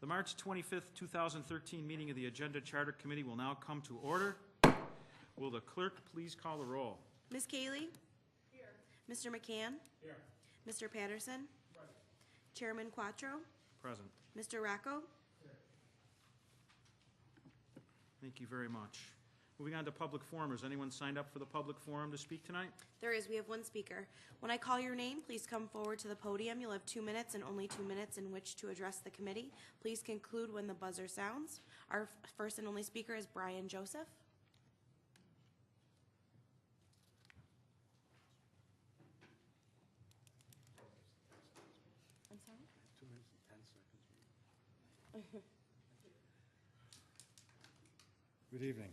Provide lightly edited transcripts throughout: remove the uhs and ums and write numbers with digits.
The March 25th, 2013 meeting of the Agenda Charter Committee will now come to order. Will the clerk please call the roll? Ms. Cayley? Here. Mr. McCann? Here. Mr. Patterson? Present. Chairman Quattro? Present. Mr. Rocco? Here. Thank you very much. Moving on to public forum. Has anyone signed up for the public forum to speak tonight? There is. We have one speaker. When I call your name, please come forward to the podium. You'll have 2 minutes and only 2 minutes in which to address the committee. Please conclude when the buzzer sounds. Our first and only speaker is Brian Joseph. I'm sorry? 2 minutes and 10 seconds. Good evening.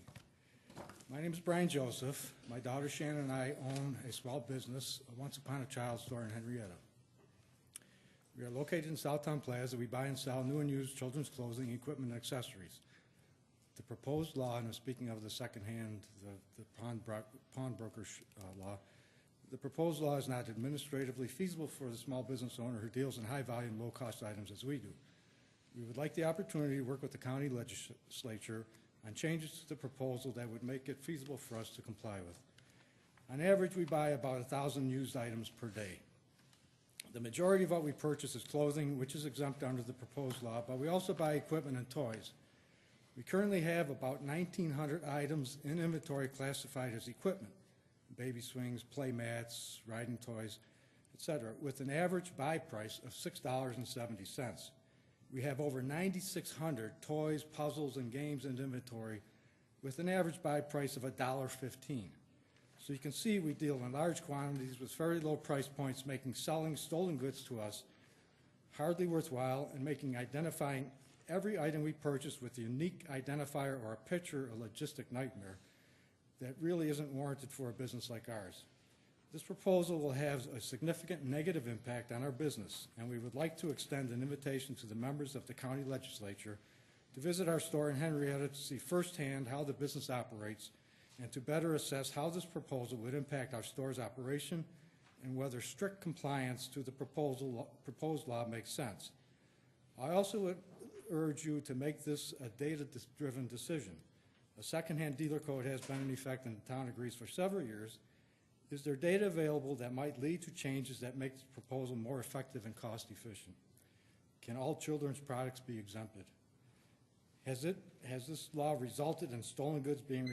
My name is Brian Joseph. My daughter Shannon and I own a small business, a Once Upon a Child store in Henrietta. We are located in Southtown Plaza. We buy and sell new and used children's clothing, equipment, and accessories. The proposed law, and I'm speaking of the secondhand, the pawnbroker law, the proposed law is not administratively feasible for the small business owner who deals in high-volume, low-cost items as we do. We would like the opportunity to work with the county legislature on changes to the proposal that would make it feasible for us to comply with. On average, we buy about 1,000 used items per day. The majority of what we purchase is clothing, which is exempt under the proposed law, but we also buy equipment and toys. We currently have about 1,900 items in inventory classified as equipment: baby swings, play mats, riding toys, etc., with an average buy price of $6.70. We have over 9,600 toys, puzzles, and games in inventory with an average buy price of $1.15. So you can see we deal in large quantities with very low price points, making selling stolen goods to us hardly worthwhile and making identifying every item we purchase with a unique identifier or a picture a logistic nightmare that really isn't warranted for a business like ours. This proposal will have a significant negative impact on our business, and we would like to extend an invitation to the members of the county legislature to visit our store in Henrietta to see firsthand how the business operates and to better assess how this proposal would impact our store's operation and whether strict compliance to the proposed law makes sense. I also would urge you to make this a data-driven decision. A secondhand dealer code has been in effect in the town of Greece for several years. Is there data available that might lead to changes that make the proposal more effective and cost efficient? Can all children's products be exempted? Has this law resulted in stolen goods being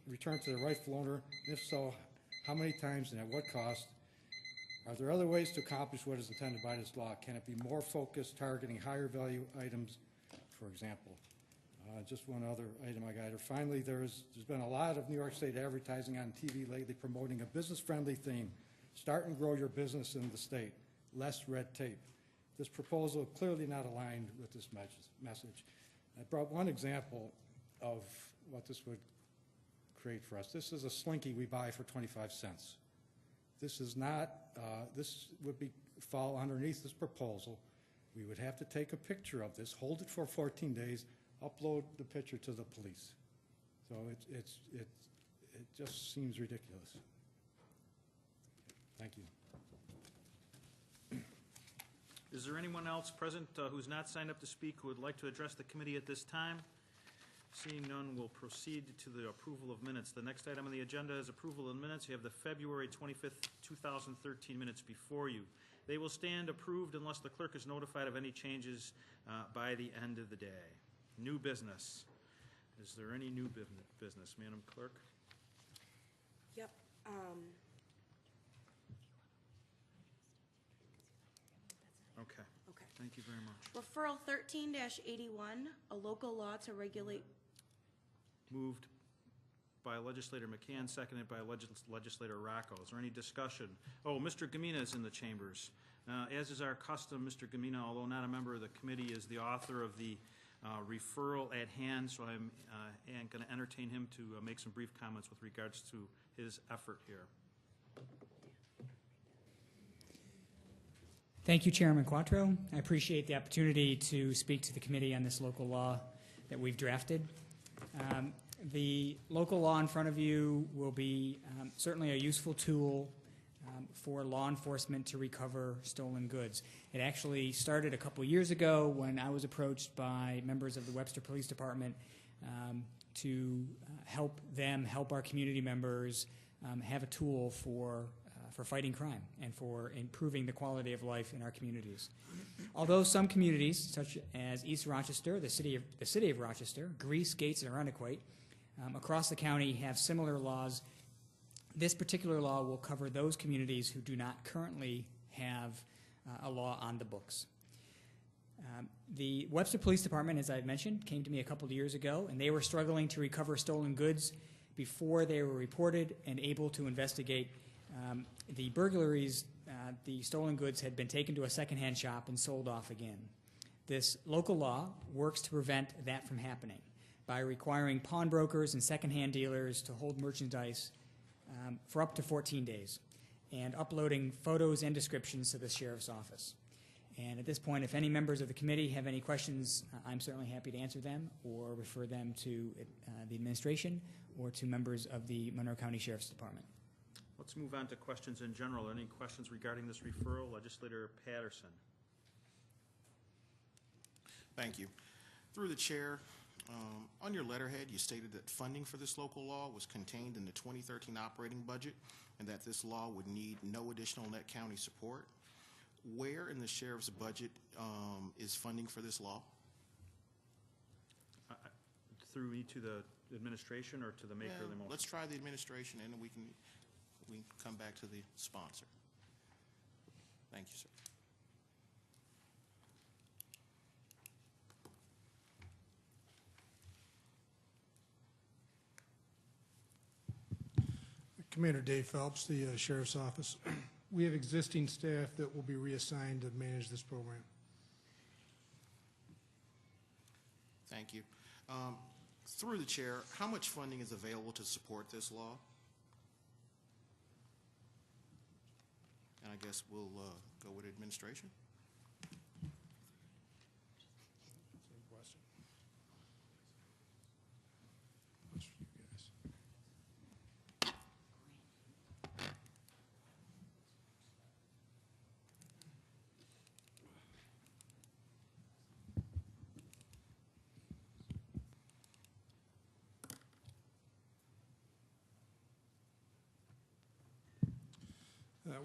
returned to the rightful owner? If so, how many times and at what cost? Are there other ways to accomplish what is intended by this law? Can it be more focused, targeting higher value items, for example? Just one other item I got here. Finally, there's been a lot of New York State advertising on TV lately promoting a business-friendly theme. Start and grow your business in the state. Less red tape. This proposal is clearly not aligned with this message. I brought one example of what this would create for us. This is a Slinky we buy for 25 cents. This is not, this would fall underneath this proposal. We would have to take a picture of this, hold it for 14 days, upload the picture to the police. So it just seems ridiculous. Thank you. Is there anyone else present who's not signed up to speak who would like to address the committee at this time? Seeing none, we'll proceed to the approval of minutes. The next item on the agenda is approval of minutes. You have the February 25th, 2013 minutes before you. They will stand approved unless the clerk is notified of any changes by the end of the day. New business. Is there any new business, Madam Clerk? Yep. Okay. Okay. Thank you very much. Referral 13-81, a local law to regulate. Moved by Legislator McCann, seconded by Legislator Rocco. Is there any discussion? Oh, Mr. Gamina is in the chambers. As is our custom, Mr. Gamina, although not a member of the committee, is the author of the referral at hand, so I'm going to entertain him to make some brief comments with regards to his effort here. Thank you, Chairman Quattro. I appreciate the opportunity to speak to the committee on this local law that we've drafted. The local law in front of you will be certainly a useful tool for law enforcement to recover stolen goods. It actually started a couple years ago when I was approached by members of the Webster Police Department to help our community members have a tool for fighting crime and for improving the quality of life in our communities. Although some communities, such as East Rochester, the city of Rochester, Greece, Gates, and Arundequite, across the county have similar laws, this particular law will cover those communities who do not currently have a law on the books. The Webster Police Department, as I've mentioned, came to me a couple of years ago, and they were struggling to recover stolen goods before they were reported and able to investigate the burglaries. The stolen goods had been taken to a secondhand shop and sold off again. This local law works to prevent that from happening by requiring pawnbrokers and secondhand dealers to hold merchandise for up to 14 days and uploading photos and descriptions to the sheriff's office. And at this point, if any members of the committee have any questions, I'm certainly happy to answer them or refer them to the administration or to members of the Monroe County Sheriff's Department. Let's move on to questions in general. Any questions regarding this referral? Legislator Patterson. Thank you. Through the chair, on your letterhead, you stated that funding for this local law was contained in the 2013 operating budget and that this law would need no additional net county support. Where in the sheriff's budget is funding for this law? Through me to the administration or to the maker of the motion? Let's try the administration and then we can come back to the sponsor. Thank you, sir. Commander Dave Phelps, the Sheriff's Office. We have existing staff that will be reassigned to manage this program. Thank you. Through the chair, how much funding is available to support this law? And I guess we'll go with administration. Same question.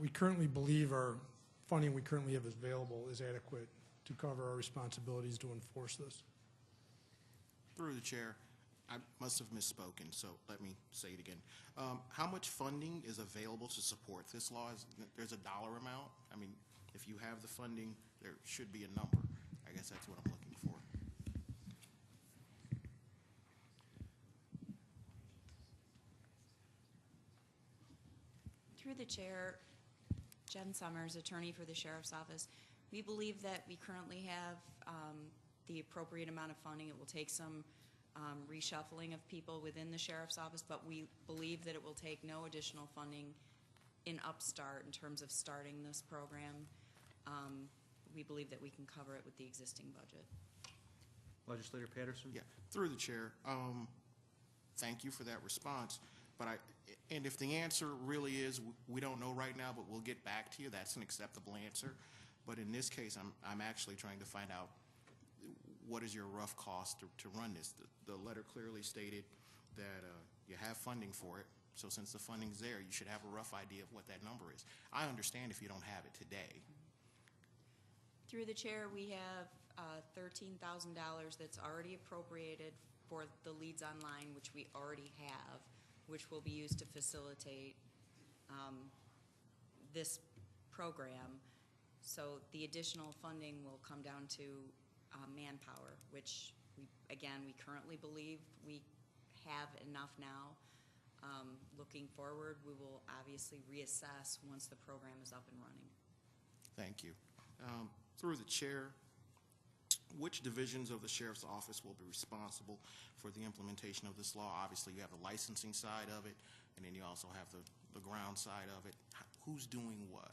We currently believe our funding we currently have available is adequate to cover our responsibilities to enforce this. Through the chair, I must have misspoken, so let me say it again. How much funding is available to support this law? There's a dollar amount? I mean, if you have the funding, there should be a number. I guess that's what I'm looking for. Through the chair, Jen Summers, attorney for the Sheriff's Office. We believe that we currently have the appropriate amount of funding. It will take some reshuffling of people within the Sheriff's Office, but we believe that it will take no additional funding in Upstart in terms of starting this program. We believe that we can cover it with the existing budget. Legislator Patterson? Yeah, through the chair, thank you for that response. But and if the answer really is we don't know right now, but we'll get back to you, that's an acceptable answer. But in this case, I'm actually trying to find out what is your rough cost to run this. The letter clearly stated that you have funding for it. So since the funding's there, you should have a rough idea of what that number is. I understand if you don't have it today. Through the chair, we have $13,000 that's already appropriated for the Leads Online, which we already have, which will be used to facilitate this program. So the additional funding will come down to manpower, which we currently believe we have enough now. Looking forward, we will obviously reassess once the program is up and running. Thank you. Through the chair, which divisions of the Sheriff's Office will be responsible for the implementation of this law? Obviously, you have the licensing side of it, and then you also have the ground side of it. Who's doing what?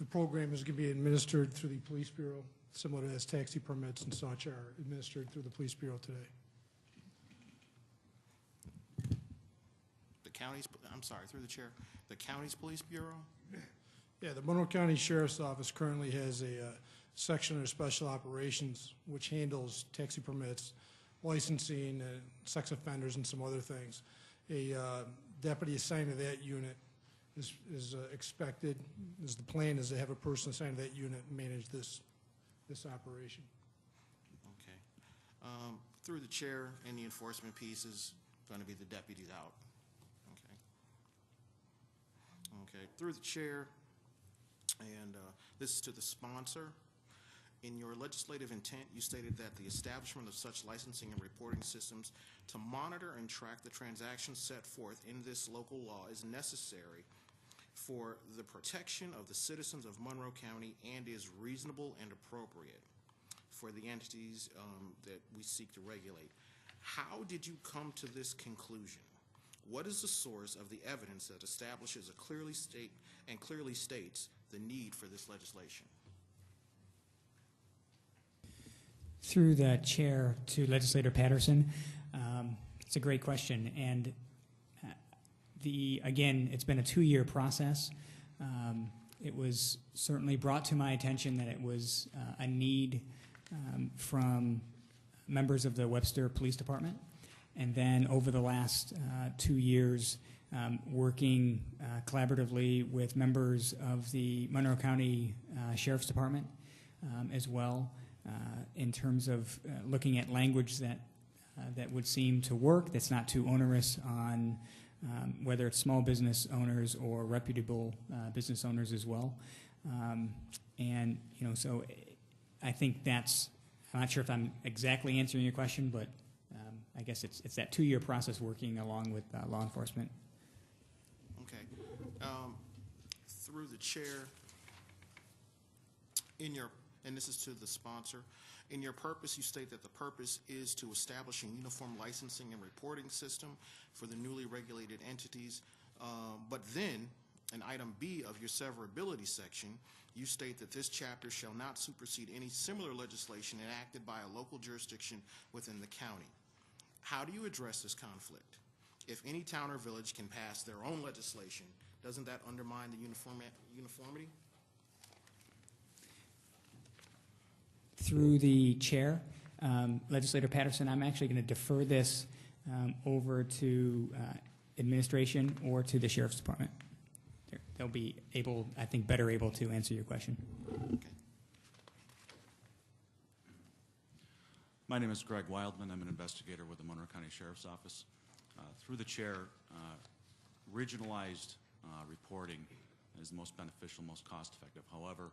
The program is going to be administered through the Police Bureau, similar to as taxi permits and such are administered through the Police Bureau today. The county's, I'm sorry, through the chair, the county's police bureau? Yeah, the Monroe County Sheriff's Office currently has a section of special operations which handles taxi permits, licensing, sex offenders, and some other things. A deputy assigned to that unit is expected, the plan is to have a person assigned to that unit and manage this operation. Okay. Through the chair, and the enforcement piece is going to be the deputies out. Okay. Okay. Through the chair, and this is to the sponsor. In your legislative intent, you stated that the establishment of such licensing and reporting systems to monitor and track the transactions set forth in this local law is necessary for the protection of the citizens of Monroe County and is reasonable and appropriate for the entities that we seek to regulate. How did you come to this conclusion? What is the source of the evidence that establishes a clearly states the need for this legislation? Through the chair to Legislator Patterson, it's a great question, and again, it's been a 2-year process. It was certainly brought to my attention that it was a need from members of the Webster Police Department, and then over the last 2 years, working collaboratively with members of the Monroe County Sheriff's Department as well, in terms of looking at language that would seem to work, that's not too onerous on whether it's small business owners or reputable business owners as well. And, so I think I'm not sure if I'm exactly answering your question, but I guess it's that 2-year process working along with law enforcement. Okay. Through the chair, and this is to the sponsor, in your purpose, you state that the purpose is to establish a uniform licensing and reporting system for the newly regulated entities. But then, in item B of your severability section, you state that this chapter shall not supersede any similar legislation enacted by a local jurisdiction within the county. How do you address this conflict? If any town or village can pass their own legislation, doesn't that undermine the uniformity? Through the chair, Legislator Patterson, I'm actually going to defer this over to administration or to the Sheriff's Department. They'll be able, I think, better able to answer your question. Okay. My name is Greg Wildman. I'm an investigator with the Monroe County Sheriff's Office. Through the chair, regionalized reporting is the most beneficial, most cost-effective. However,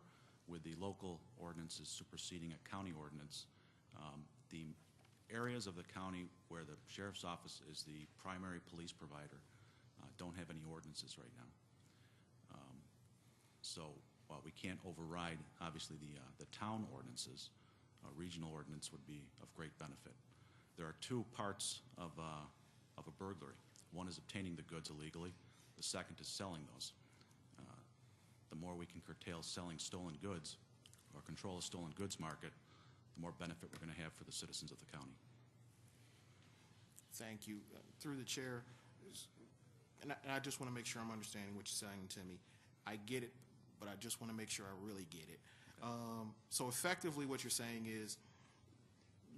with the local ordinances superseding a county ordinance, the areas of the county where the Sheriff's Office is the primary police provider don't have any ordinances right now. So while we can't override, obviously, the town ordinances, a regional ordinance would be of great benefit. There are 2 parts of a burglary. One is obtaining the goods illegally. The second is selling those. The more we can curtail selling stolen goods or control the stolen goods market, the more benefit we're going to have for the citizens of the county. Thank you. Through the chair, and I just want to make sure I'm understanding what you're saying to me. I get it, but I just want to make sure I really get it. So effectively what you're saying is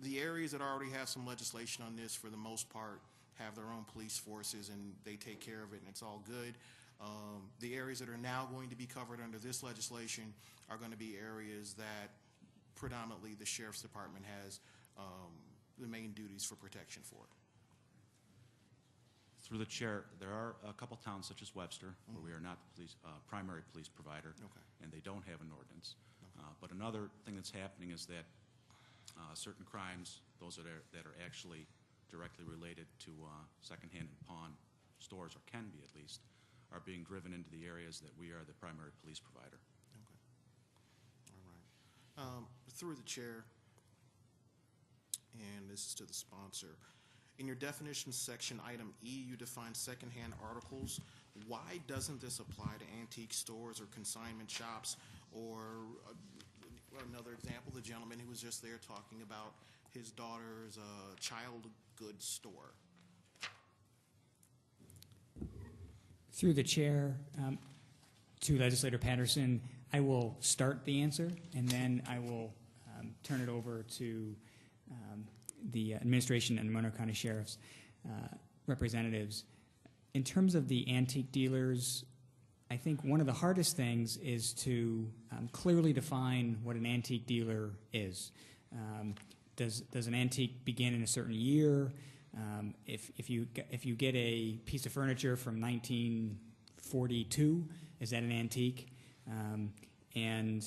the areas that already have some legislation on this, for the most part, have their own police forces and they take care of it and it's all good. The areas that are now going to be covered under this legislation are going to be areas that predominantly the Sheriff's Department has the main duties for protection for. Through the chair, there are a couple towns such as Webster where we are not the primary police provider, and they don't have an ordinance. But another thing that's happening is that certain crimes, those that are actually directly related to secondhand and pawn stores, or can be at least, are being driven into the areas that we are the primary police provider. Okay. All right. Through the chair, and this is to the sponsor, in your definitions section, item E, you define secondhand articles. Why doesn't this apply to antique stores or consignment shops Or another example, the gentleman who was just there talking about his daughter's child goods store. Through the chair, to Legislator Patterson, I will start the answer, and then I will turn it over to the administration and Monroe County Sheriff's representatives. In terms of the antique dealers, I think one of the hardest things is to clearly define what an antique dealer is. Does an antique begin in a certain year? If you get a piece of furniture from 1942, is that an antique? And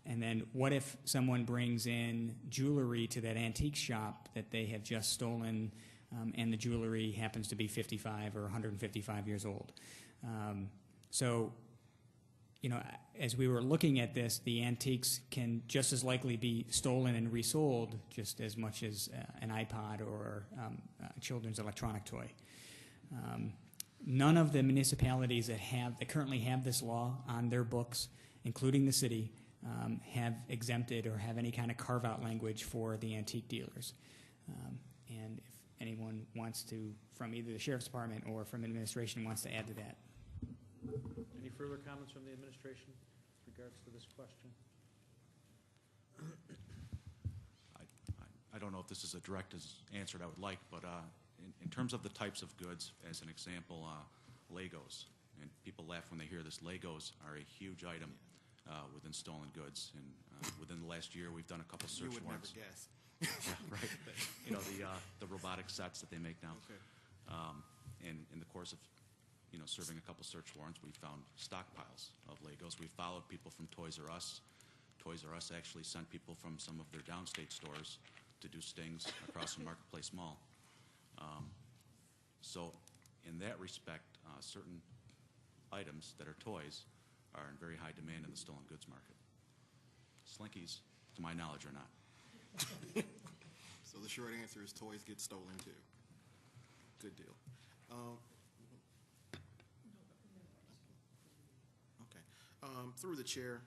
then what if someone brings in jewelry to that antique shop that they have just stolen, and the jewelry happens to be 55 or 155 years old? So, you know, as we were looking at this, the antiques can just as likely be stolen and resold just as much as an iPod or a children's electronic toy. None of the municipalities that currently have this law on their books, including the city, have exempted or have any kind of carve-out language for the antique dealers. And if anyone wants to, from either the Sheriff's Department or from administration, wants to add to that. Any further comments from the administration with regards to this question? I don't know if this is a direct answer I would like, but in terms of the types of goods, as an example, Legos. And people laugh when they hear this. Legos are a huge item within stolen goods. And within the last year, we've done a couple search warrants. You would never guess. Yeah, right. You know, the robotic sets that they make now. Okay. And in the course of serving a couple search warrants, we found stockpiles of Legos. We followed people from Toys R Us. Toys R Us actually sent people from some of their downstate stores to do stings across the Marketplace Mall. So in that respect, certain items that are toys are in very high demand in the stolen goods market. Slinkies, to my knowledge, are not. So the short answer is toys get stolen too. Good deal. Through the chair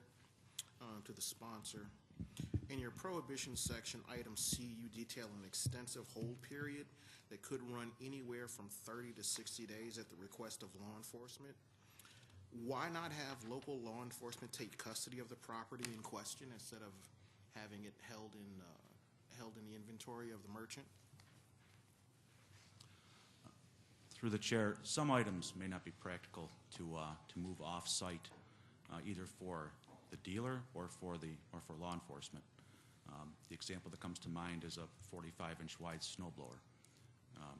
to the sponsor, in your prohibition section, item C, you detail an extensive hold period that could run anywhere from 30 to 60 days at the request of law enforcement. Why not have local law enforcement take custody of the property in question instead of having it held in the inventory of the merchant? Through the chair, some items may not be practical to move off-site, either for the dealer or for law enforcement. The example that comes to mind is a 45-inch wide snowblower.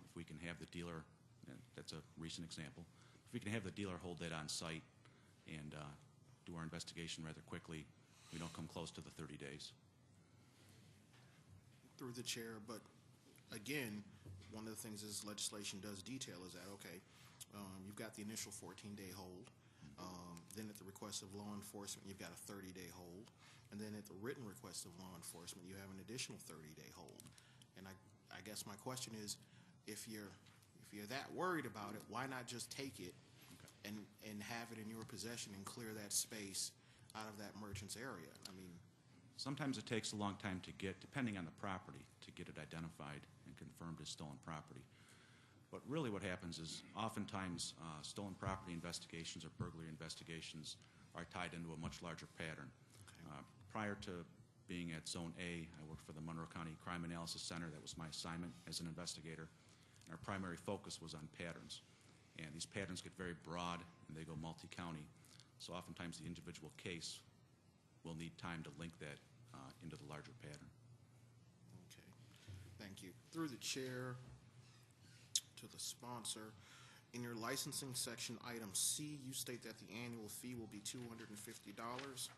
If we can have the dealer, that's a recent example, if we can have the dealer hold that on site and do our investigation rather quickly, we don't come close to the 30 days. Through the chair, but again, one of the things this legislation does detail is that, okay, you've got the initial 14-day hold, then at the request of law enforcement, you've got a 30-day hold, and then at the written request of law enforcement, you have an additional 30-day hold. And I guess my question is, if you're that worried about it, why not just take it and have it in your possession and clear that space out of that merchant's area? I mean, sometimes it takes a long time to get, depending on the property, to get it identified and confirmed as stolen property. But really what happens is oftentimes stolen property investigations or burglary investigations are tied into a much larger pattern. okay. Prior to being at Zone A, I worked for the Monroe County Crime Analysis Center. That was my assignment as an investigator. And our primary focus was on patterns. And these patterns get very broad and they go multi-county. So oftentimes the individual case will need time to link that into the larger pattern. Okay, thank you. Through the chair to the sponsor, in your licensing section, item C, you state that the annual fee will be $250.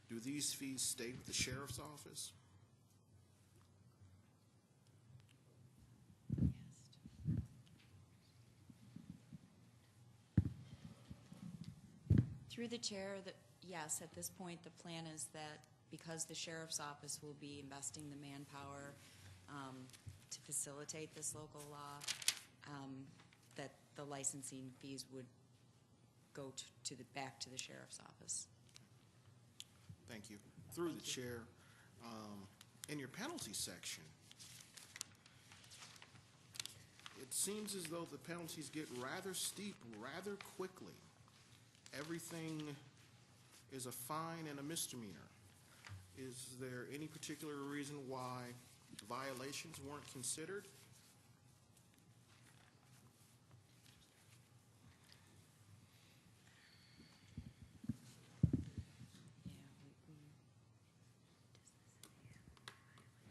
Do these fees stay with the sheriff's office? Through the chair, yes, at this point, the plan is that because the sheriff's office will be investing the manpower to facilitate this local law, that the licensing fees would go back to the sheriff's office. Thank you. Through the chair, in your penalty section, it seems as though the penalties get rather steep rather quickly. Everything is a fine and a misdemeanor. Is there any particular reason why violations weren't considered?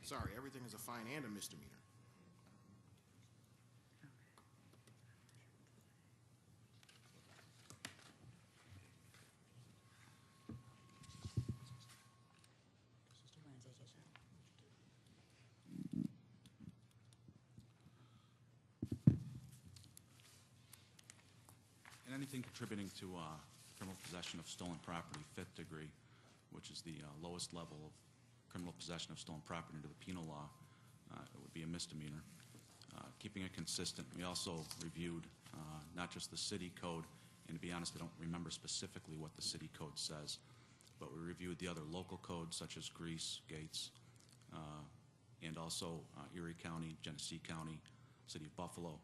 Sorry, everything is a fine and a misdemeanor. And anything contributing to criminal possession of stolen property, fifth degree, which is the lowest level of criminal possession of stolen property under the penal law, it would be a misdemeanor. Keeping it consistent, we also reviewed not just the city code, and to be honest, I don't remember specifically what the city code says, but we reviewed the other local codes such as Greece, Gates, and also Erie County, Genesee County, City of Buffalo,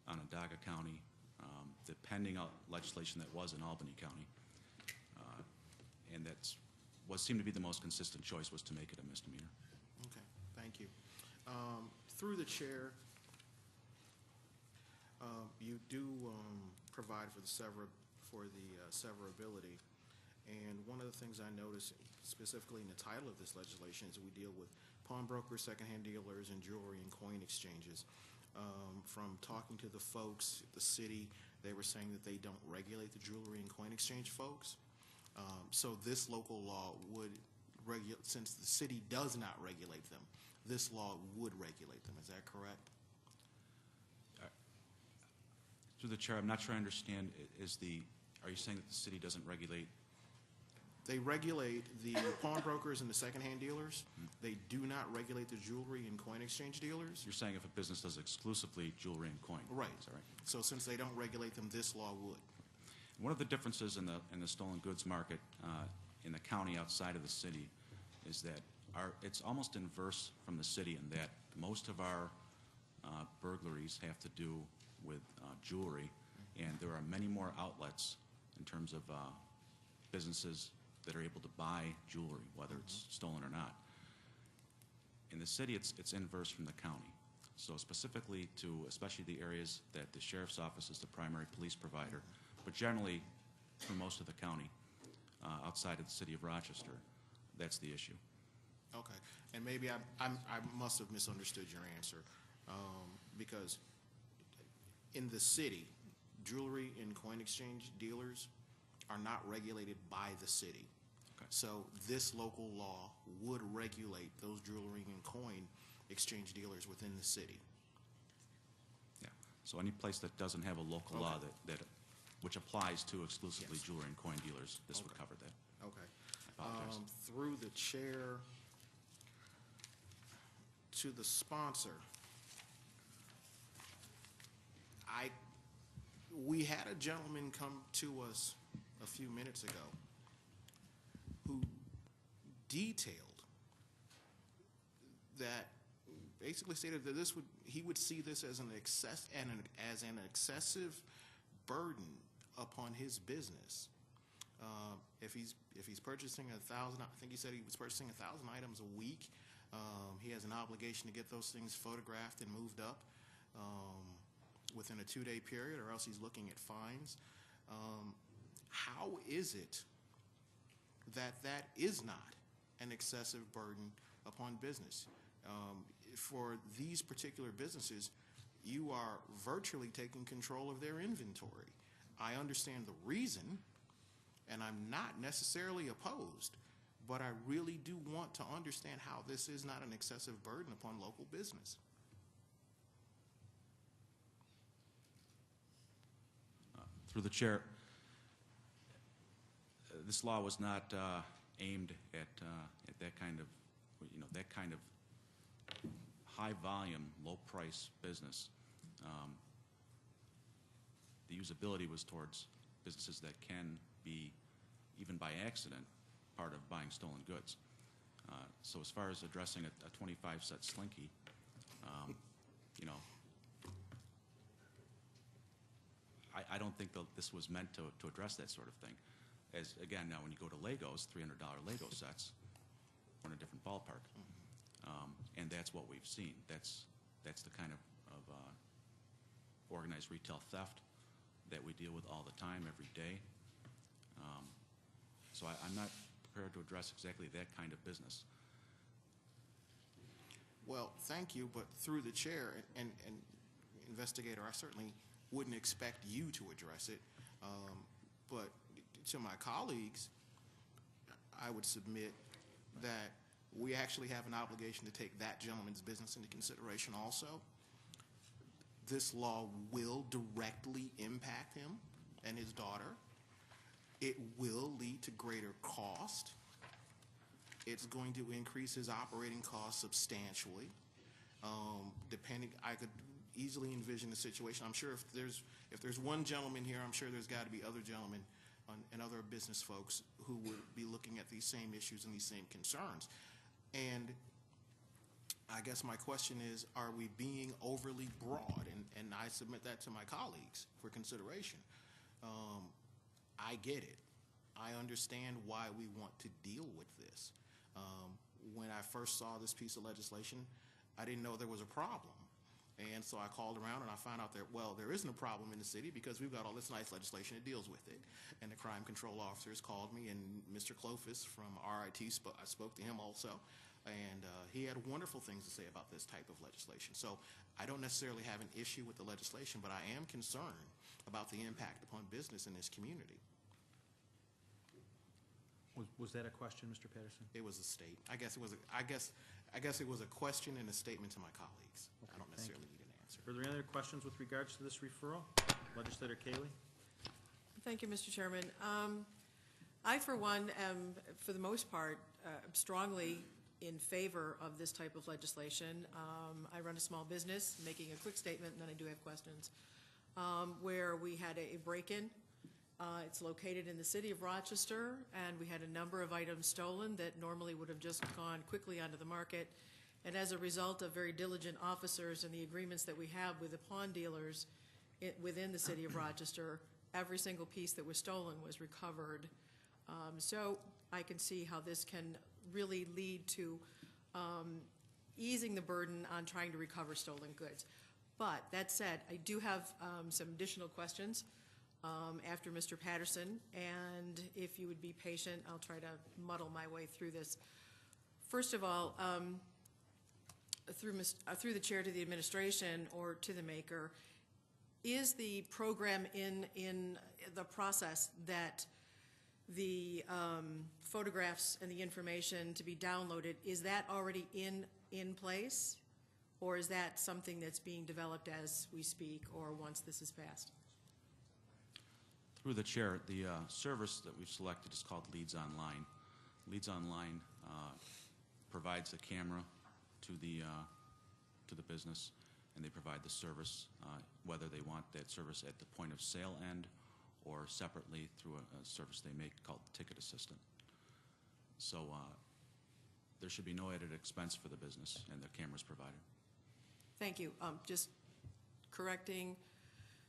Onondaga County, the pending legislation that was in Albany County, and that's what seemed to be the most consistent choice was to make it a misdemeanor. Okay, thank you. Through the chair, you do provide for the severability, and one of the things I noticed specifically in the title of this legislation is we deal with pawnbrokers, secondhand dealers, and jewelry and coin exchanges. From talking to the folks at the city, they were saying that they don't regulate the jewelry and coin exchange folks. So this local law would regulate, since the city does not regulate them, this law would regulate them. Is that correct? Through the chair, I'm not sure I understand. Are you saying that the city doesn't regulate? They regulate the pawnbrokers and the secondhand dealers. They do not regulate the jewelry and coin exchange dealers. You're saying if a business does exclusively jewelry and coin. Right. Is that right? So since they don't regulate them, this law would. One of the differences in the stolen goods market in the county outside of the city is that it's almost inverse from the city in that most of our burglaries have to do with jewelry, and there are many more outlets in terms of businesses that are able to buy jewelry, whether it's stolen or not. In the city, it's inverse from the county. So specifically to especially the areas that the sheriff's office is the primary police provider, but generally for most of the county outside of the city of Rochester, that's the issue. Okay, and maybe I must have misunderstood your answer, because in the city, jewelry and coin exchange dealers are not regulated by the city. Okay. So this local law would regulate those jewelry and coin exchange dealers within the city. Yeah. So any place that doesn't have a local law that which applies to exclusively Yes. jewelry and coin dealers, this would cover that. Okay. I apologize. Through the chair to the sponsor, we had a gentleman come to us a few minutes ago who detailed that, basically stated that he would see this as an excessive burden upon his business. If he's purchasing 1,000, I think he said he was purchasing 1,000 items a week. He has an obligation to get those things photographed and moved up within a 2-day period, or else he's looking at fines. How is it that is not an excessive burden upon business? For these particular businesses, you are virtually taking control of their inventory. I understand the reason, and I'm not necessarily opposed, but I really do want to understand how this is not an excessive burden upon local business. Through the chair, this law was not aimed at that kind of high volume, low price business. The usability was towards businesses that can be, even by accident, part of buying stolen goods. So as far as addressing a 25-cent slinky, you know, I don't think this was meant to address that sort of thing. As, again, now when you go to Legos, $300 Lego sets, we're in a different ballpark. And that's what we've seen. That's the kind of organized retail theft that we deal with all the time, every day. So I'm not prepared to address exactly that kind of business. Well, thank you, but through the chair and investigator, I certainly wouldn't expect you to address it. But to my colleagues, I would submit that we actually have an obligation to take that gentleman's business into consideration also. This law will directly impact him and his daughter. It will lead to greater cost. It's going to increase his operating costs substantially. I could easily envision the situation. I'm sure if there's one gentleman here, I'm sure there's got to be other gentlemen and other business folks who would be looking at these same issues and these same concerns. And I guess my question is, are we being overly broad? And I submit that to my colleagues for consideration. I get it. I understand why we want to deal with this. When I first saw this piece of legislation, I didn't know there was a problem. And so I called around and I found out that, well, there isn't a problem in the city because we've got all this nice legislation that deals with it. And the crime control officers called me, and Mr. Clofus from RIT, I spoke to him also. And he had wonderful things to say about this type of legislation. So I don't necessarily have an issue with the legislation, but I am concerned about the impact upon business in this community. Was that a question, Mr. Patterson? It was a state. I guess it was a question and a statement to my colleagues. Okay, I don't necessarily need an answer. Are there any other questions with regards to this referral? Legislator Cayley? Thank you, Mr. Chairman. I, for one, am, for the most part, strongly in favor of this type of legislation. I run a small business, making a quick statement, and then I do have questions, where we had a break-in. It's located in the city of Rochester, and we had a number of items stolen that normally would have just gone quickly onto the market. And as a result of very diligent officers and the agreements that we have with the pawn dealers within the city of Rochester, every single piece that was stolen was recovered. So I can see how this can really lead to easing the burden on trying to recover stolen goods. But that said, I do have some additional questions after Mr. Patterson, and if you would be patient, I'll try to muddle my way through this. First of all, through the chair to the administration or to the maker, is the program in the process that the photographs and the information to be downloaded, is that already in place, or is that something that's being developed as we speak or once this is passed? Through the chair, the service that we've selected is called Leads Online. Leads Online provides a camera to the business, and they provide the service, whether they want that service at the point of sale end or separately through a service they make called Ticket Assistant. So there should be no added expense for the business, and the camera's provided. Thank you. Just correcting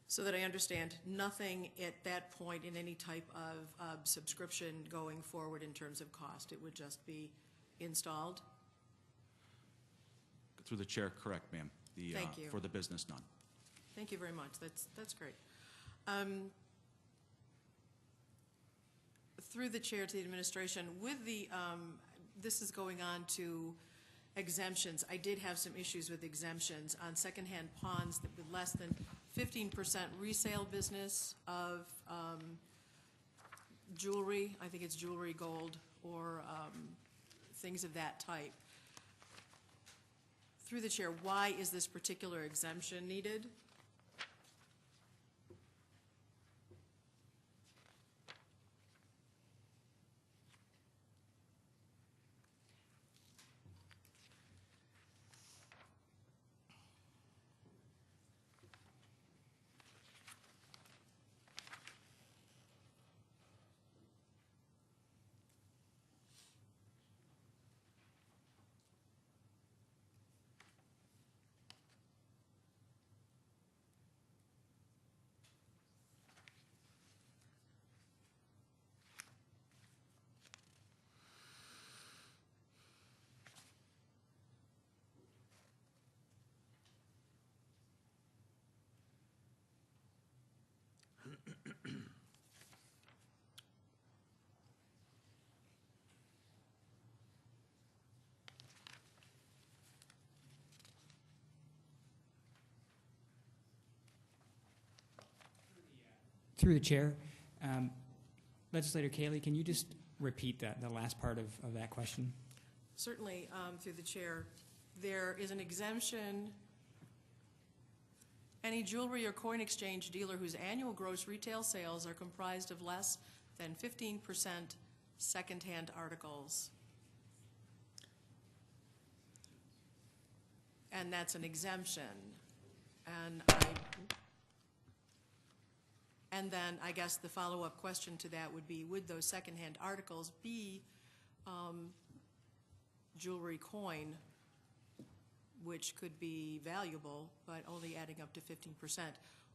so that I understand, nothing at that point in any type of subscription going forward in terms of cost. It would just be installed? Through the chair, correct, ma'am. Thank you. For the business, none. Thank you very much. That's great. Through the chair to the administration, with the this is going on to exemptions. I did have some issues with exemptions on secondhand pawns that with less than 15% resale business of jewelry. I think it's jewelry, gold, or things of that type. Through the chair, why is this particular exemption needed? Through the chair, Legislator Cayley, can you just repeat the last part of that question? Certainly, through the chair, there is an exemption. Any jewelry or coin exchange dealer whose annual gross retail sales are comprised of less than 15% secondhand articles. And that's an exemption. And then I guess the follow-up question to that would be, would those secondhand articles be jewelry, coin, which could be valuable, but only adding up to 15%?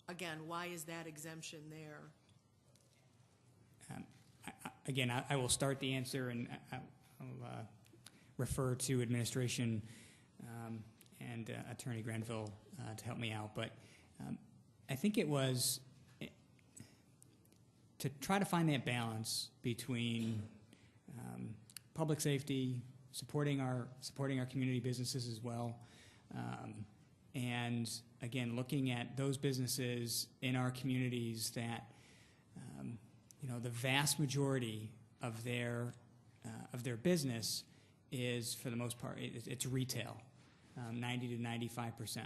Again, why is that exemption there? Again, I will start the answer, and I'll refer to administration and Attorney Grenville to help me out. But I think it was to try to find that balance between public safety, supporting our community businesses as well, and again, looking at those businesses in our communities that the vast majority of their business is, for the most part, it's retail, 90 to 95%.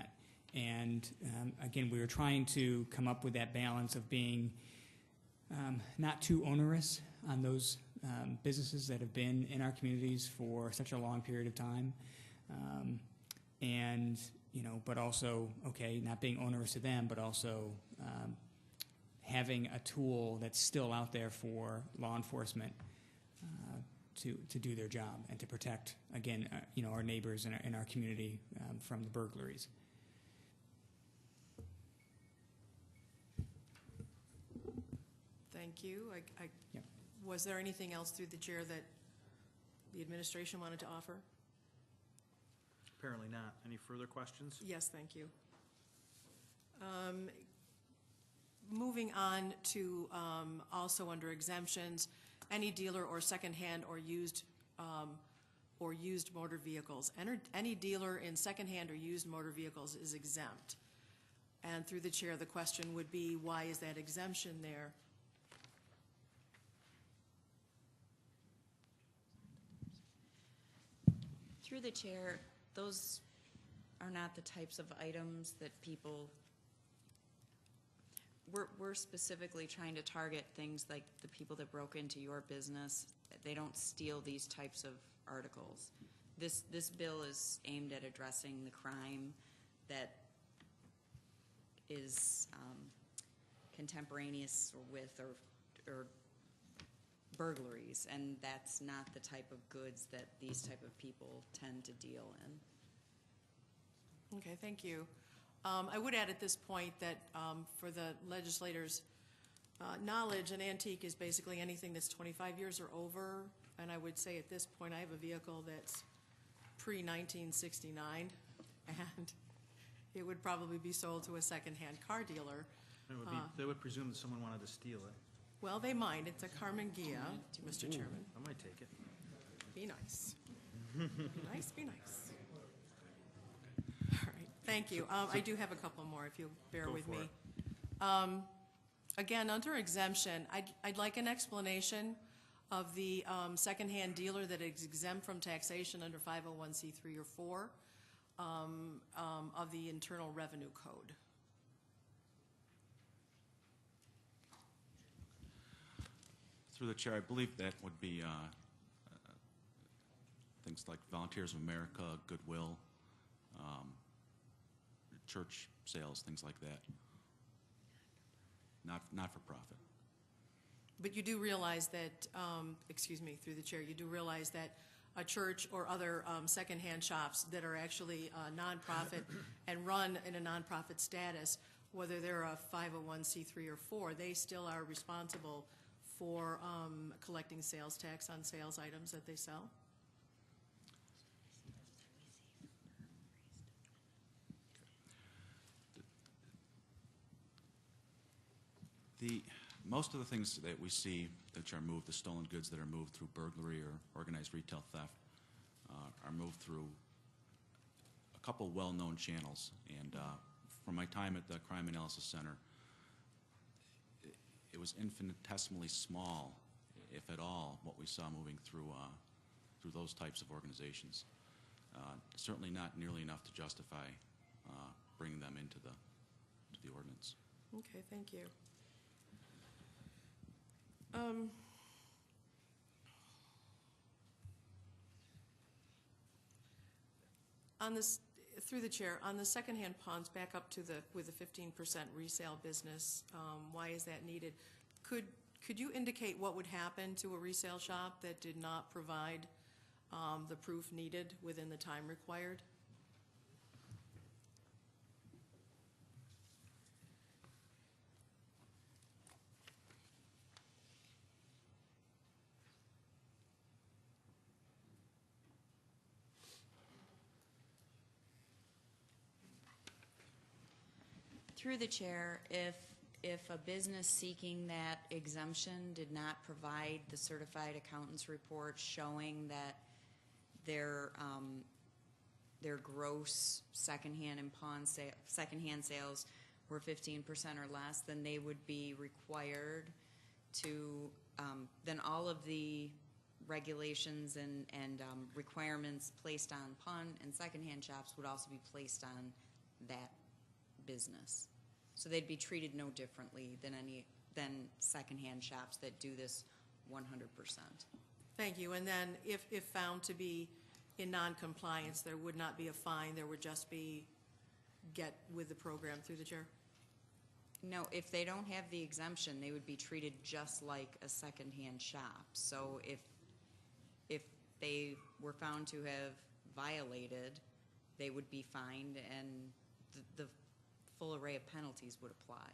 And again, we were trying to come up with that balance of being not too onerous on those businesses that have been in our communities for such a long period of time, and but also not being onerous to them, but also having a tool that's still out there for law enforcement to do their job and to protect, again, our neighbors in our community from the burglaries. Thank you. Yep. Was there anything else through the chair that the administration wanted to offer? Apparently not. Any further questions? Yes, thank you. Moving on to also under exemptions, any dealer or secondhand or used motor vehicles. Any dealer in secondhand or used motor vehicles is exempt. And through the chair, the question would be, why is that exemption there? Through the chair, those are not the types of items that people, we're specifically trying to target things like the people that broke into your business. They don't steal these types of articles. This bill is aimed at addressing the crime that is contemporaneous with or burglaries, and that's not the type of goods that these type of people tend to deal in. Okay, thank you. I would add at this point that for the legislators' knowledge, an antique is basically anything that's 25 years or over, and I would say at this point I have a vehicle that's pre-1969, and it would probably be sold to a secondhand car dealer. They would presume that someone wanted to steal it. Well, they might. It's a Carmen Ghia, Mr. Chairman. I might take it. Be nice. Be nice, be nice. All right, thank you. I do have a couple more, if you'll bear with me. Again, under exemption, I'd like an explanation of the secondhand dealer that is exempt from taxation under 501c3 or 4 of the Internal Revenue Code. Through the chair, I believe that would be things like Volunteers of America, Goodwill, church sales, things like that. Not for profit. But you do realize that, excuse me, through the chair, you do realize that a church or other secondhand shops that are actually nonprofit and run in a nonprofit status, whether they're a 501c3 or 4, they still are responsible for collecting sales tax on sales items that they sell? Most of the things that we see that are moved, the stolen goods that are moved through burglary or organized retail theft, are moved through a couple well-known channels. And from my time at the Crime Analysis Center, it was infinitesimally small, if at all, what we saw moving through those types of organizations. Certainly not nearly enough to justify bringing them into the ordinance. Okay, thank you. On this, through the chair, on the secondhand pawns, back up to with the 15% resale business, why is that needed? Could you indicate what would happen to a resale shop that did not provide the proof needed within the time required? Through the chair, if a business seeking that exemption did not provide the certified accountant's report showing that their gross secondhand and secondhand sales were 15% or less, then they would be required to, then all of the regulations and requirements placed on pawn and secondhand shops would also be placed on that business. So they'd be treated no differently than secondhand shops that do this 100%. Thank you. And then if found to be in non-compliance, there would not be a fine, there would just be get with the program through the chair? No, if they don't have the exemption, they would be treated just like a secondhand shop. So if they were found to have violated, they would be fined, and the full array of penalties would apply.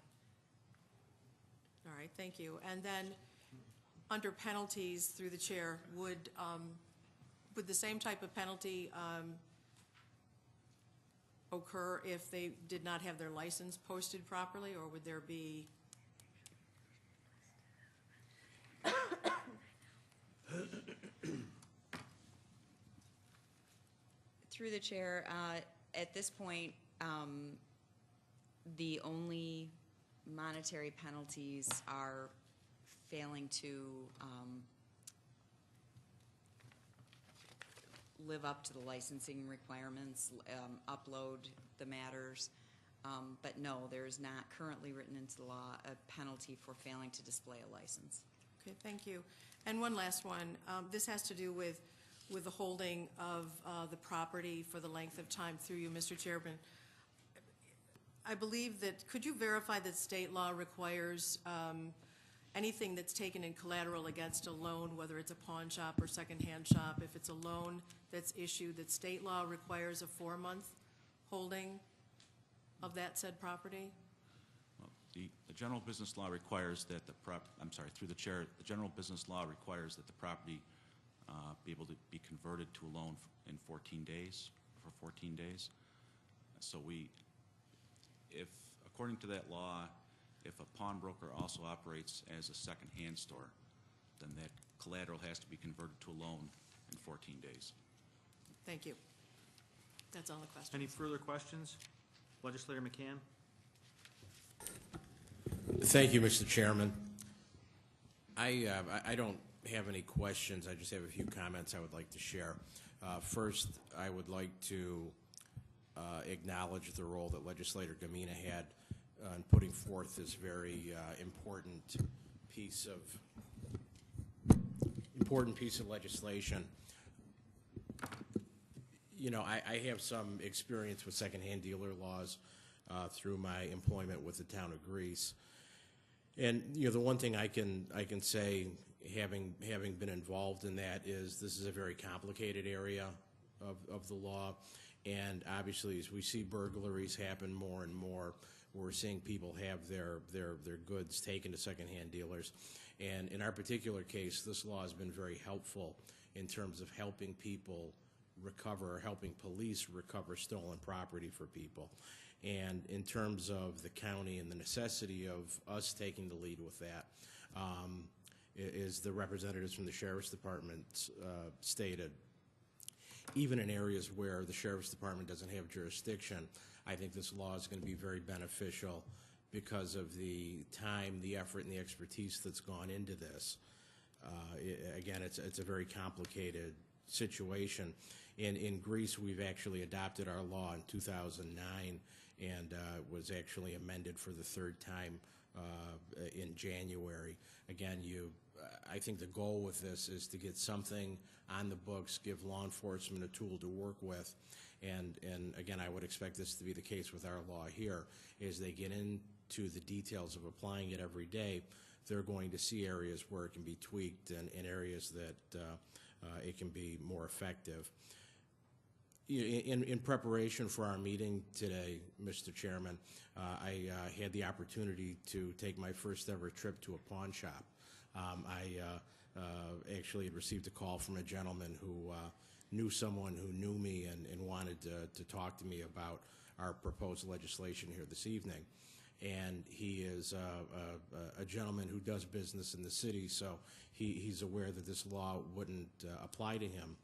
All right, thank you. And then, under penalties, through the chair, would the same type of penalty occur if they did not have their license posted properly, or would there be? Through the chair, at this point, the only monetary penalties are failing to live up to the licensing requirements, upload the matters. But no, there is not currently written into the law a penalty for failing to display a license. Okay, thank you. And one last one. This has to do with the holding of the property for the length of time, through you, Mr. Chairman. I believe that, could you verify that state law requires anything that's taken in collateral against a loan, whether it's a pawn shop or secondhand shop, if it's a loan that's issued, that state law requires a 4-month holding of that said property? Well, the general business law requires that through the chair, the general business law requires that the property be able to be converted to a loan in 14 days, for 14 days. So according to that law, if a pawnbroker also operates as a second-hand store, then that collateral has to be converted to a loan in 14 days. Thank you. That's all the questions. Any further questions? Legislator McCann? Thank you, Mr. Chairman. I don't have any questions. I just have a few comments I would like to share. First, I would like to acknowledge the role that Legislator Gamina had in putting forth this very important piece of legislation. You know, I have some experience with secondhand dealer laws through my employment with the town of Greece, and you know, the one thing I can say, having been involved in that, is this is a very complicated area of the law. And obviously, as we see burglaries happen more and more, we're seeing people have their goods taken to secondhand dealers. And in our particular case, this law has been very helpful in terms of helping people recover, helping police recover stolen property for people. And in terms of the county and the necessity of us taking the lead with that, is the representatives from the Sheriff's Department stated, even in areas where the Sheriff's Department doesn't have jurisdiction, I think this law is going to be very beneficial, because of the time, the effort, and the expertise that's gone into this. Again, it's a very complicated situation. In Greece, we've actually adopted our law in 2009, and was actually amended for the third time in January. Again, I think the goal with this is to get something on the books, give law enforcement a tool to work with, and again, I would expect this to be the case with our law here. As they get into the details of applying it every day, they're going to see areas where it can be tweaked and areas that it can be more effective. In preparation for our meeting today, Mr. Chairman, I had the opportunity to take my first ever trip to a pawn shop. I actually had received a call from a gentleman who knew someone who knew me and wanted to talk to me about our proposed legislation here this evening. And he is a gentleman who does business in the city, so he's aware that this law wouldn't apply to him.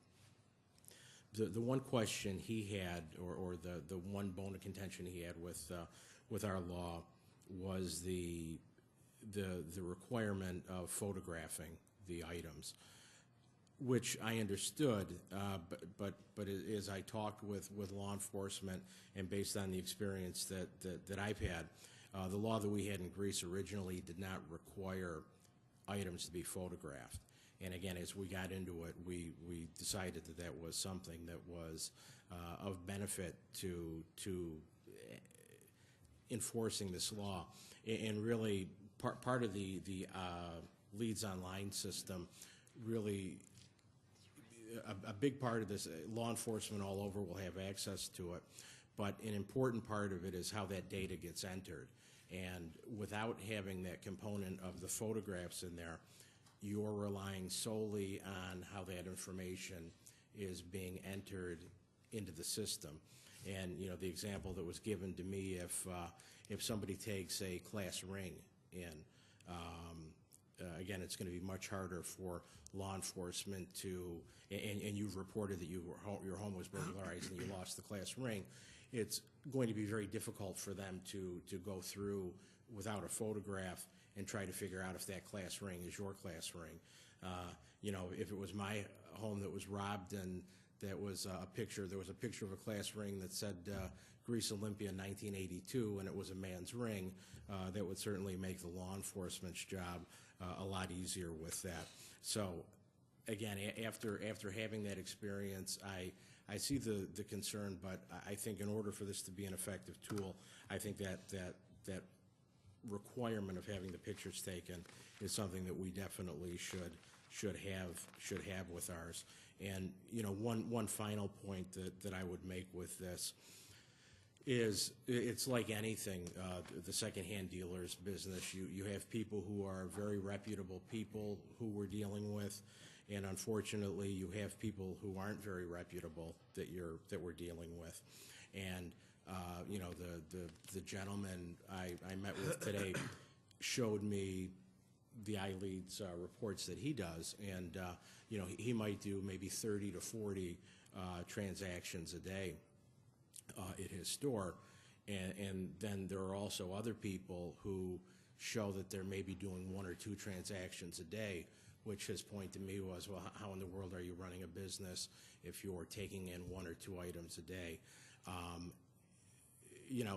The one question he had, or the one bone of contention he had with our law, was the requirement of photographing the items, which I understood, but as I talked with law enforcement and based on the experience that I've had, the law that we had in Greece originally did not require items to be photographed. And again, as we got into it, we decided that was something that was of benefit to enforcing this law. And really, part of the Leads Online system, really, a big part of this, law enforcement all over will have access to it, but an important part of it is how that data gets entered. And without having that component of the photographs in there, you're relying solely on how that information is being entered into the system. And the example that was given to me, if somebody takes a class ring in, again, it's going to be much harder for law enforcement to, and you've reported that your home was burglarized and you lost the class ring. It's going to be very difficult for them to go through without a photograph and try to figure out if that class ring is your class ring. If it was my home that was robbed and there was a picture of a class ring that said Greece Olympia 1982 and it was a man's ring, that would certainly make the law enforcement's job a lot easier with that. So again, after having that experience, I see the concern, but I think in order for this to be an effective tool, I think that requirement of having the pictures taken is something that we definitely should have with ours. And one final point that I would make with this is it's like anything, the secondhand dealer's business. You have people who are very reputable people who we're dealing with, and unfortunately you have people who aren't very reputable that we're dealing with. And the gentleman I met with today showed me the iLeads reports that he does, and he might do maybe 30 to 40 transactions a day at his store, and then there are also other people who show that they're maybe doing 1 or 2 transactions a day, which his point to me was, well, how in the world are you running a business if you're taking in 1 or 2 items a day?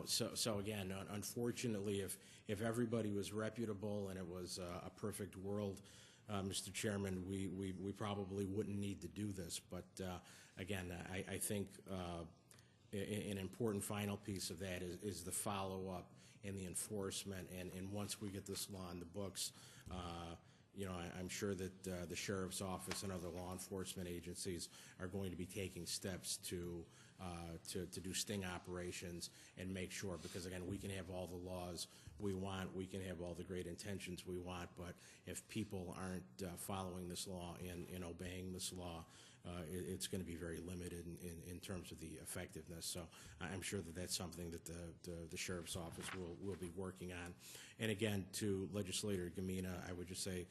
So again, unfortunately, if everybody was reputable and it was a perfect world, Mr. Chairman, we probably wouldn't need to do this. But again, I think an important final piece of that is the follow-up and the enforcement. And once we get this law in the books, I'm sure that the Sheriff's Office and other law enforcement agencies are going to be taking steps to do sting operations and make sure, because again, we can have all the laws we want, we can have all the great intentions we want, but if people aren't following this law and obeying this law, it's going to be very limited in terms of the effectiveness. So I'm sure that that's something that the Sheriff's Office will be working on. And again, to Legislator Gamina, I would just say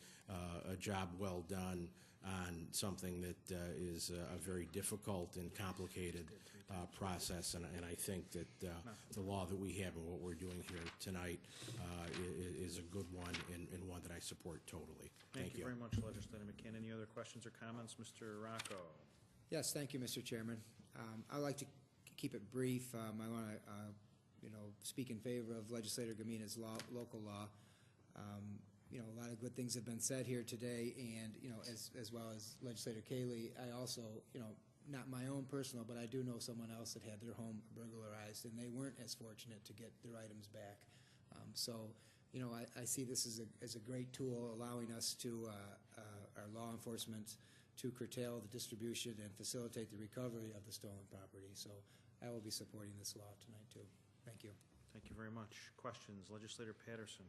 a job well done on something that is a very difficult and complicated process, and I think that the law that we have and what we're doing here tonight is a good one and one that I support totally. Thank you very much, Legislator McCann. Any other questions or comments? Mr. Rocco? Yes, thank you, Mr. Chairman. I'd like to keep it brief. I want to, speak in favor of Legislator Gamina's local law. A lot of good things have been said here today, and, as well as Legislator Cayley, I also, not my own personal, but I do know someone else that had their home burglarized, and they weren't as fortunate to get their items back. I see this as a great tool allowing us to, our law enforcement, to curtail the distribution and facilitate the recovery of the stolen property. So I will be supporting this law tonight, too. Thank you. Thank you very much. Questions? Legislator Patterson.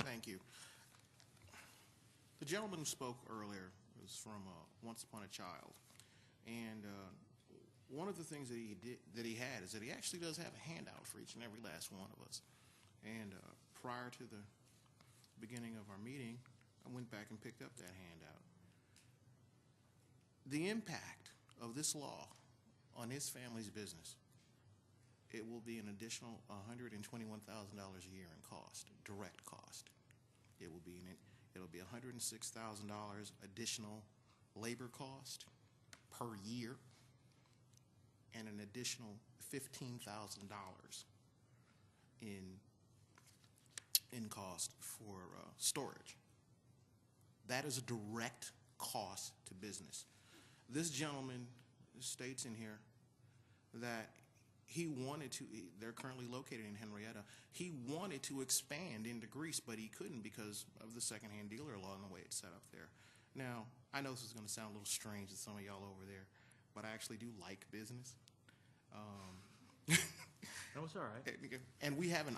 Thank you. The gentleman who spoke earlier was from Once Upon a Child, and one of the things that he had is that he actually does have a handout for each and every last one of us. And prior to the beginning of our meeting, I went back and picked up that handout. The impact of this law on his family's business, it will be an additional $121,000 a year in cost, direct cost. It'll be $106,000 additional labor cost per year, and an additional $15,000 in cost for storage. That is a direct cost to business. This gentleman states in here that he wanted to, they're currently located in Henrietta, he wanted to expand into Greece, but he couldn't because of the secondhand dealer law and the way it's set up there. Now, I know this is going to sound a little strange to some of y'all over there, but I actually do like business. That was all right. And we have an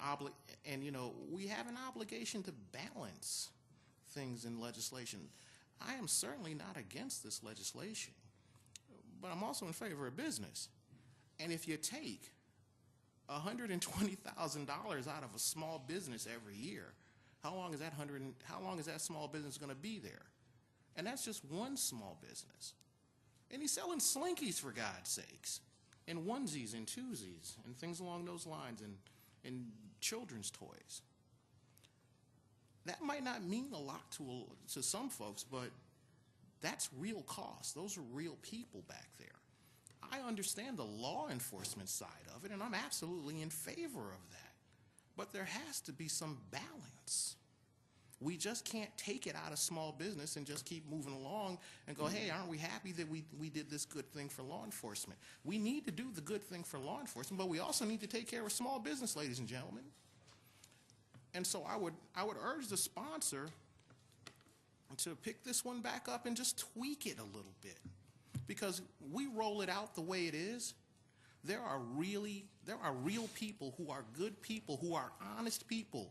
obligation to balance things in legislation. I am certainly not against this legislation, but I'm also in favor of business. And if you take $120,000 out of a small business every year, how long is that small business going to be there? And that's just one small business. And he's selling slinkies, for God's sakes, and onesies and twosies and things along those lines, and children's toys. That might not mean a lot to some folks, but that's real cost. Those are real people back there. I understand the law enforcement side of it, and I'm absolutely in favor of that. But there has to be some balance. We just can't take it out of small business and just keep moving along and go, hey, aren't we happy that we did this good thing for law enforcement? We need to do the good thing for law enforcement, but we also need to take care of small business, ladies and gentlemen. And so I would urge the sponsor to pick this one back up and just tweak it a little bit. Because we roll it out the way it is, there are real people who are good people, who are honest people,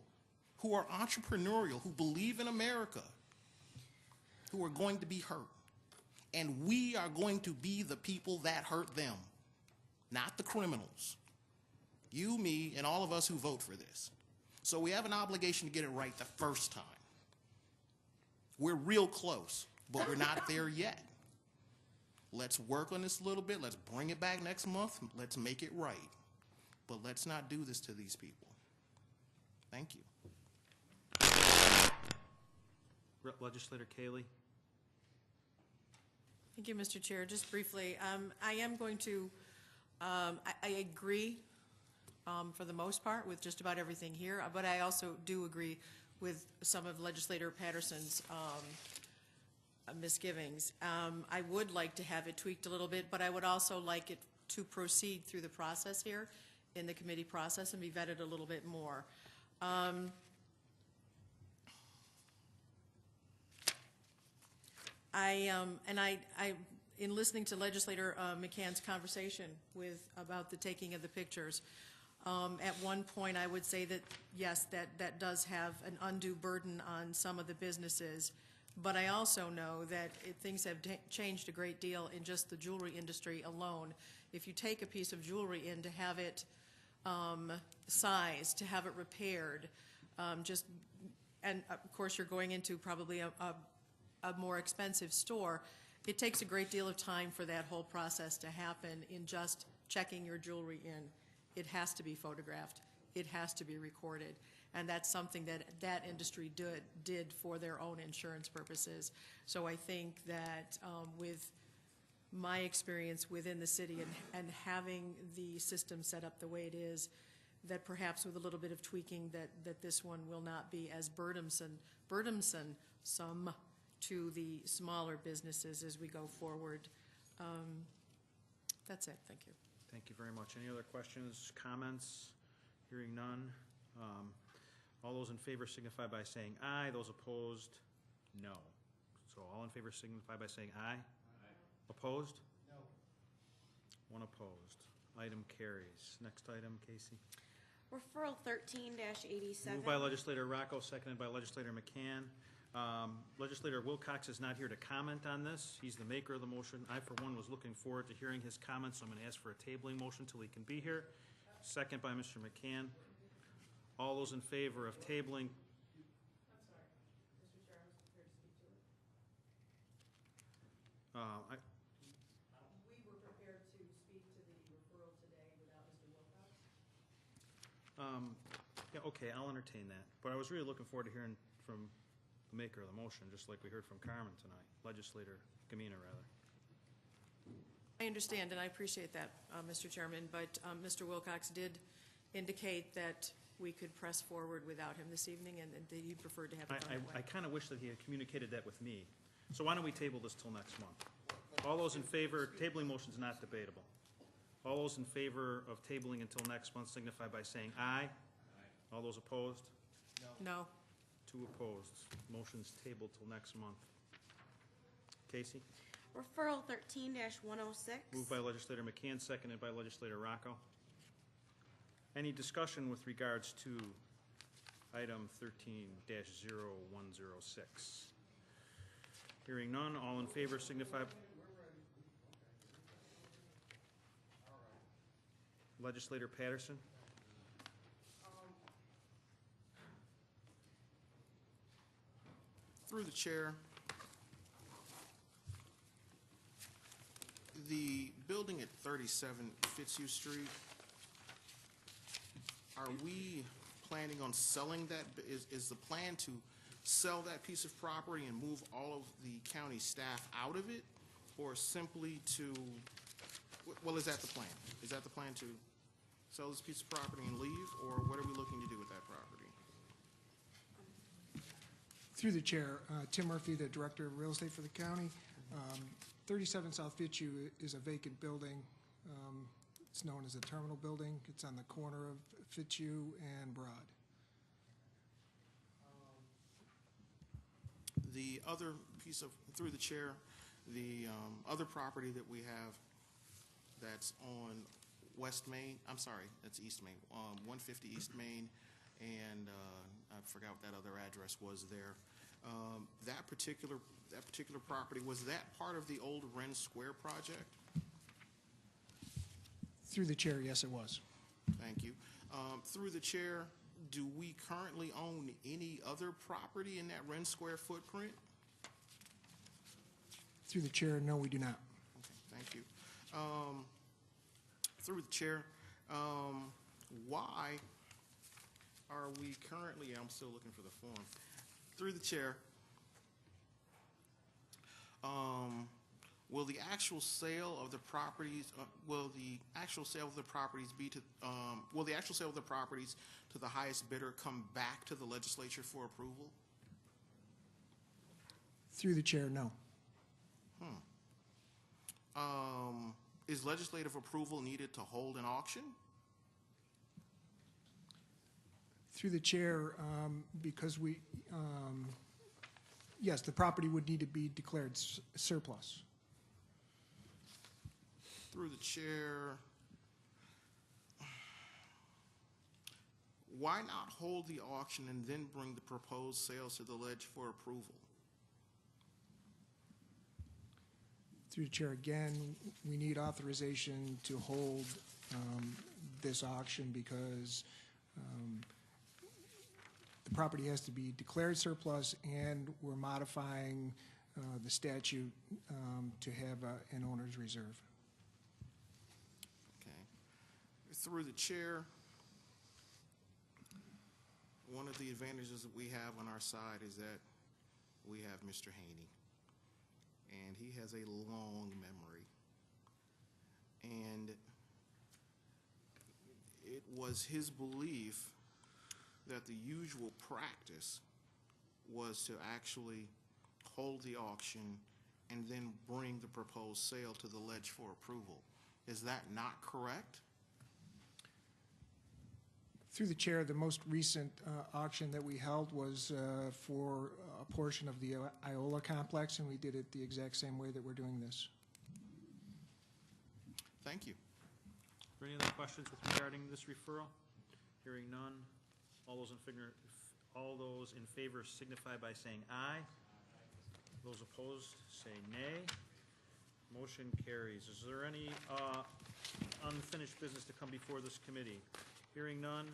who are entrepreneurial, who believe in America, who are going to be hurt. And we are going to be the people that hurt them, not the criminals. You, me, and all of us who vote for this. So we have an obligation to get it right the first time. We're real close, but we're not there yet. Let's work on this a little bit. Let's bring it back next month. Let's make it right. But let's not do this to these people. Thank you. Legislator Cayley. Thank you, Mr. Chair. Just briefly, I am going to, I agree for the most part with just about everything here, but I also do agree with some of Legislator Patterson's misgivings. I would like to have it tweaked a little bit, but I would also like it to proceed through the process here in the committee process and be vetted a little bit more. In listening to Legislator McCann's conversation about the taking of the pictures, at one point I would say that, yes, that does have an undue burden on some of the businesses But I also know that things have changed a great deal in just the jewelry industry alone. If you take a piece of jewelry in to have it sized, to have it repaired, and of course you're going into probably a more expensive store, it takes a great deal of time for that whole process to happen in just checking your jewelry in. It has to be photographed. It has to be recorded. And that's something that industry did for their own insurance purposes. So I think that with my experience within the city and having the system set up the way it is, that perhaps with a little bit of tweaking that this one will not be as burdensome to the smaller businesses as we go forward. That's it. Thank you. Thank you very much. Any other questions, comments? Hearing none. All those in favor signify by saying aye. Those opposed, no. So all in favor signify by saying aye. Aye. Opposed? No. One opposed. Item carries. Next item, Casey. Referral 13-87. Moved by legislator Rocco, seconded by legislator McCann. Legislator Wilcox is not here to comment on this. He's the maker of the motion. I, for one, was looking forward to hearing his comments, so I'm going to ask for a tabling motion till he can be here. Second by Mr. McCann. All those in favor of tabling. I'm sorry. Mr. Chair, I was prepared to speak to it. We were prepared to speak to the referral today without Mr. Wilcox. Yeah, okay, I'll entertain that. But I was really looking forward to hearing from the maker of the motion, just like we heard from Carmen tonight, Legislator Gamina, rather. I understand, and I appreciate that, Mr. Chairman, but Mr. Wilcox did indicate that we could press forward without him this evening, and that he preferred to have it done that way. I kind of wish that he had communicated that with me. So why don't we table this till next month? All those in favor, tabling motion is not debatable. All those in favor of tabling until next month signify by saying aye. Aye. All those opposed? No. Two opposed. Motion's tabled till next month. Casey? Referral 13-106. Moved by legislator McCann, seconded by legislator Rocco. Any discussion with regards to item 13-0106? Hearing none, all in favor signify. Legislator Patterson. Through the chair, the building at 37 Fitzhugh Street, are we planning on selling that? Is the plan to sell that piece of property and move all of the county staff out of it? Or simply to, well, is that the plan? Is that the plan to sell this piece of property and leave? Or what are we looking to do with that property? Through the chair, Tim Murphy, the Director of Real Estate for the county. 37 South Fitzhugh is a vacant building. It's known as the Terminal Building. It's on the corner of Fitzhugh and Broad. The other piece of, through the chair, the other property that we have that's on West Main, I'm sorry, that's East Main, 150 East Main, and I forgot what that other address was there. That particular property, was that part of the old Wren Square project? Through the chair, yes, it was. Thank you. Through the chair, do we currently own any other property in that Wren Square footprint? Through the chair, no, we do not. Okay, thank you. Through the chair, why are we currently, I'm still looking for the form. Through the chair, will the actual sale of the properties, will the actual sale of the properties to the highest bidder come back to the legislature for approval? Through the chair, no. Is legislative approval needed to hold an auction? Through the chair, because we, yes, the property would need to be declared surplus. Through the chair, why not hold the auction and then bring the proposed sales to the ledge for approval? Through the chair again, we need authorization to hold this auction because the property has to be declared surplus, and we're modifying the statute to have an owner's reserve. Okay. Through the chair, one of the advantages that we have on our side is that we have Mr. Haney, and he has a long memory. And it was his belief that the usual practice was to actually hold the auction and then bring the proposed sale to the ledge for approval. Is that not correct? Through the chair, the most recent auction that we held was for a portion of the Iola complex, and we did it the exact same way that we're doing this. Thank you. Are there any other questions with regarding this referral? Hearing none. All those in favor signify by saying aye. Those opposed say nay. Motion carries. Is there any unfinished business to come before this committee? Hearing none.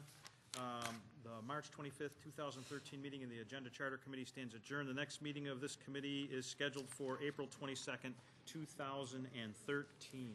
The March 25th, 2013 meeting of the Agenda Charter Committee stands adjourned. The next meeting of this committee is scheduled for April 22nd, 2013.